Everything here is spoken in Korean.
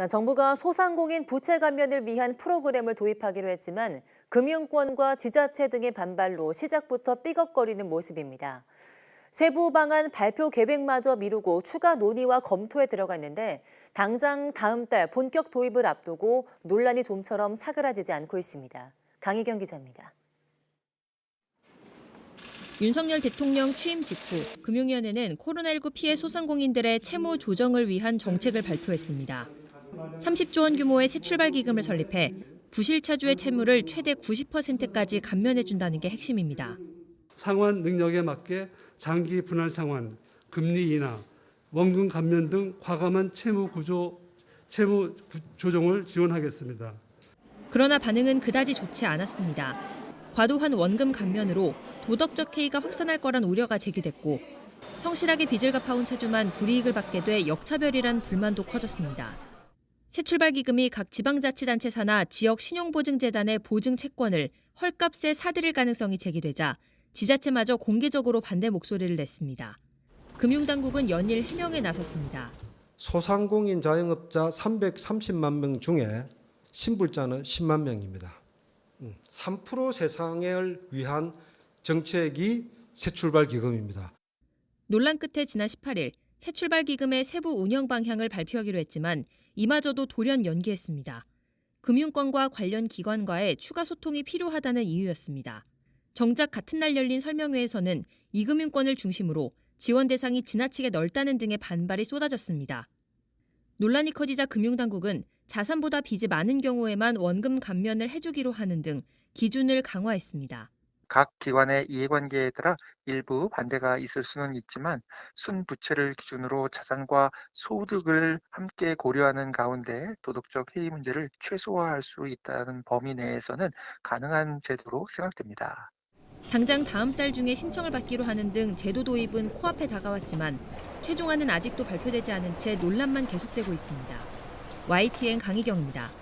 정부가 소상공인 부채 감면을 위한 프로그램을 도입하기로 했지만 금융권과 지자체 등의 반발로 시작부터 삐걱거리는 모습입니다. 세부 방안 발표 계획마저 미루고 추가 논의와 검토에 들어갔는데 당장 다음 달 본격 도입을 앞두고 논란이 좀처럼 사그라지지 않고 있습니다. 강희경 기자입니다. 윤석열 대통령 취임 직후 금융위원회는 코로나19 피해 소상공인들의 채무 조정을 위한 정책을 발표했습니다. 30조 원 규모의 새출발 기금을 설립해 부실차주의 채무를 최대 90%까지 감면해준다는 게 핵심입니다. 상환 능력에 맞게 장기 분할 상환, 금리 인하, 원금 감면 등 과감한 채무 조정을 지원하겠습니다. 그러나 반응은 그다지 좋지 않았습니다. 과도한 원금 감면으로 도덕적 해이가 확산할 거란 우려가 제기됐고 성실하게 빚을 갚아온 차주만 불이익을 받게 돼 역차별이란 불만도 커졌습니다. 새출발 기금이 각 지방자치단체 산하 지역 신용보증재단의 보증 채권을 헐값에 사들일 가능성이 제기되자 지자체마저 공개적으로 반대 목소리를 냈습니다. 금융당국은 연일 해명에 나섰습니다. 소상공인 자영업자 330만 명 중에 신불자는 10만 명입니다. 3% 세상을 위한 정책이 새출발 기금입니다. 논란 끝에 지난 18일 새출발 기금의 세부 운영 방향을 발표하기로 했지만 이마저도 돌연 연기했습니다. 금융권과 관련 기관과의 추가 소통이 필요하다는 이유였습니다. 정작 같은 날 열린 설명회에서는 이금융권을 중심으로 지원 대상이 지나치게 넓다는 등의 반발이 쏟아졌습니다. 논란이 커지자 금융당국은 자산보다 빚이 많은 경우에만 원금 감면을 해주기로 하는 등 기준을 강화했습니다. 각 기관의 이해관계에 따라 일부 반대가 있을 수는 있지만 순부채를 기준으로 자산과 소득을 함께 고려하는 가운데 도덕적 해이 문제를 최소화할 수 있다는 범위 내에서는 가능한 제도로 생각됩니다. 당장 다음 달 중에 신청을 받기로 하는 등 제도 도입은 코앞에 다가왔지만 최종안은 아직도 발표되지 않은 채 논란만 계속되고 있습니다. YTN 강희경입니다.